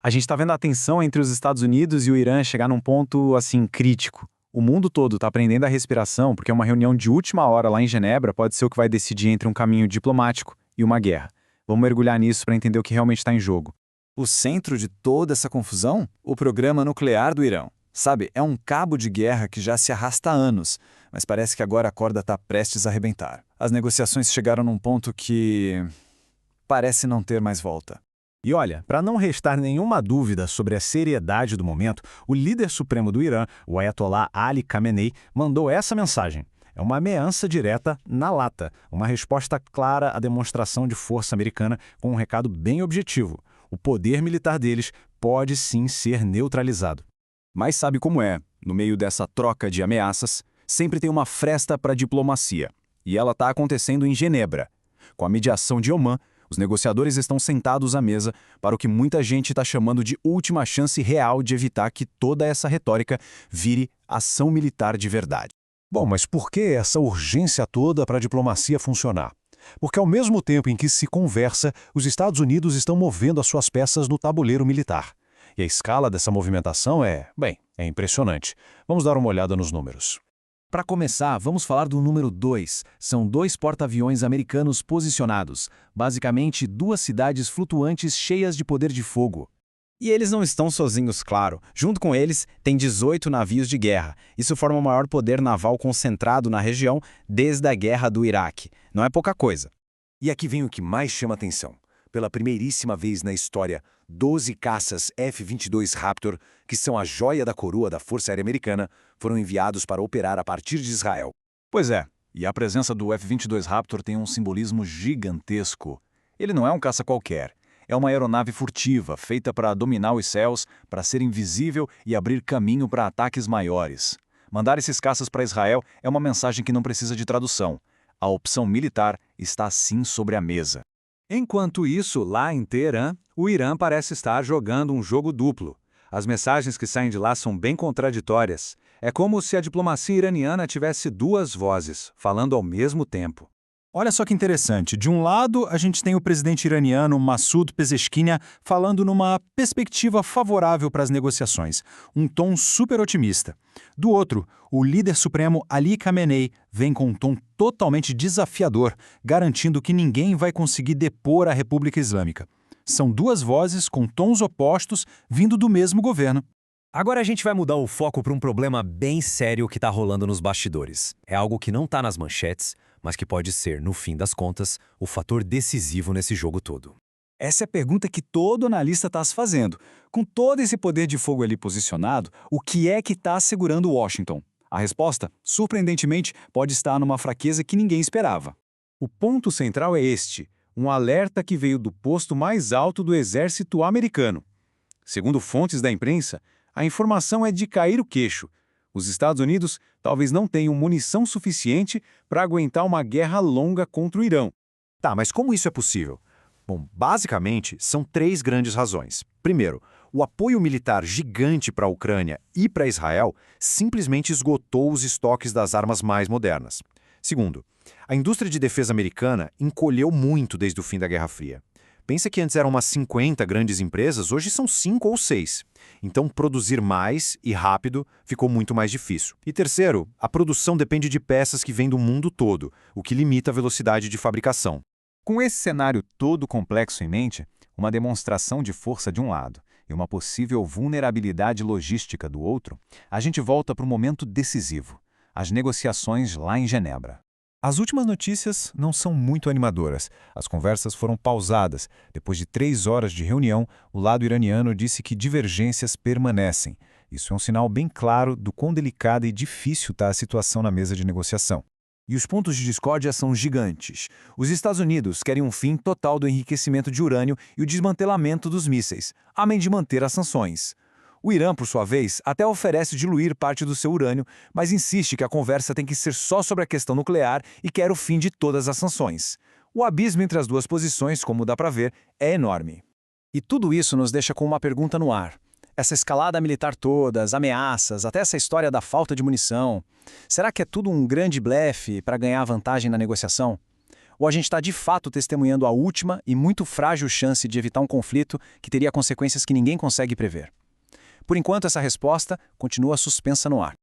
A gente está vendo a tensão entre os Estados Unidos e o Irã chegar num ponto, assim, crítico. O mundo todo está aprendendo a respiração porque uma reunião de última hora lá em Genebra pode ser o que vai decidir entre um caminho diplomático e uma guerra. Vamos mergulhar nisso para entender o que realmente está em jogo. O centro de toda essa confusão? O programa nuclear do Irã. Sabe, é um cabo de guerra que já se arrasta há anos, mas parece que agora a corda está prestes a arrebentar. As negociações chegaram num ponto que parece não ter mais volta. E olha, para não restar nenhuma dúvida sobre a seriedade do momento, o líder supremo do Irã, o Ayatollah Ali Khamenei, mandou essa mensagem. É uma ameaça direta na lata, uma resposta clara à demonstração de força americana com um recado bem objetivo. O poder militar deles pode sim ser neutralizado. Mas sabe como é? No meio dessa troca de ameaças, sempre tem uma fresta para a diplomacia. E ela está acontecendo em Genebra. Com a mediação de Omã, os negociadores estão sentados à mesa para o que muita gente está chamando de última chance real de evitar que toda essa retórica vire ação militar de verdade. Bom, mas por que essa urgência toda para a diplomacia funcionar? Porque ao mesmo tempo em que se conversa, os Estados Unidos estão movendo as suas peças no tabuleiro militar. E a escala dessa movimentação é impressionante. Vamos dar uma olhada nos números. Para começar, vamos falar do número 2. São 2 porta-aviões americanos posicionados, basicamente 2 cidades flutuantes cheias de poder de fogo. E eles não estão sozinhos, claro. Junto com eles, tem 18 navios de guerra. Isso forma o maior poder naval concentrado na região desde a Guerra do Iraque. Não é pouca coisa. E aqui vem o que mais chama atenção. Pela primeiríssima vez na história, 12 caças F-22 Raptor, que são a joia da coroa da Força Aérea Americana, foram enviados para operar a partir de Israel. Pois é, e a presença do F-22 Raptor tem um simbolismo gigantesco. Ele não é um caça qualquer. É uma aeronave furtiva, feita para dominar os céus, para ser invisível e abrir caminho para ataques maiores. Mandar esses caças para Israel é uma mensagem que não precisa de tradução. A opção militar está sim sobre a mesa. Enquanto isso, lá em Teherã, o Irã parece estar jogando um jogo duplo. As mensagens que saem de lá são bem contraditórias. É como se a diplomacia iraniana tivesse 2 vozes, falando ao mesmo tempo. Olha só que interessante. De um lado, a gente tem o presidente iraniano Massoud Pezeshkian falando numa perspectiva favorável para as negociações, um tom super otimista. Do outro, o líder supremo Ali Khamenei vem com um tom totalmente desafiador, garantindo que ninguém vai conseguir depor a República Islâmica. São 2 vozes com tons opostos vindo do mesmo governo. Agora a gente vai mudar o foco para um problema bem sério que está rolando nos bastidores. É algo que não está nas manchetes, mas que pode ser, no fim das contas, o fator decisivo nesse jogo todo. Essa é a pergunta que todo analista está se fazendo. Com todo esse poder de fogo ali posicionado, o que é que está segurando Washington? A resposta, surpreendentemente, pode estar numa fraqueza que ninguém esperava. O ponto central é este, um alerta que veio do posto mais alto do exército americano. Segundo fontes da imprensa, a informação é de cair o queixo. Os Estados Unidos talvez não tenham munição suficiente para aguentar uma guerra longa contra o Irã. Tá, mas como isso é possível? Bom, basicamente, são 3 grandes razões. Primeiro, o apoio militar gigante para a Ucrânia e para Israel simplesmente esgotou os estoques das armas mais modernas. Segundo, a indústria de defesa americana encolheu muito desde o fim da Guerra Fria. Pensa que antes eram umas 50 grandes empresas, hoje são 5 ou 6. Então, produzir mais e rápido ficou muito mais difícil. E terceiro, a produção depende de peças que vêm do mundo todo, o que limita a velocidade de fabricação. Com esse cenário todo complexo em mente, uma demonstração de força de um lado e uma possível vulnerabilidade logística do outro, a gente volta para o momento decisivo, as negociações lá em Genebra. As últimas notícias não são muito animadoras. As conversas foram pausadas. Depois de 3 horas de reunião, o lado iraniano disse que divergências permanecem. Isso é um sinal bem claro do quão delicada e difícil está a situação na mesa de negociação. E os pontos de discórdia são gigantes. Os Estados Unidos querem um fim total do enriquecimento de urânio e o desmantelamento dos mísseis, além de manter as sanções. O Irã, por sua vez, até oferece diluir parte do seu urânio, mas insiste que a conversa tem que ser só sobre a questão nuclear e quer o fim de todas as sanções. O abismo entre as 2 posições, como dá para ver, é enorme. E tudo isso nos deixa com uma pergunta no ar. Essa escalada militar toda, as ameaças, até essa história da falta de munição. Será que é tudo um grande blefe para ganhar vantagem na negociação? Ou a gente está de fato testemunhando a última e muito frágil chance de evitar um conflito que teria consequências que ninguém consegue prever? Por enquanto, essa resposta continua suspensa no ar.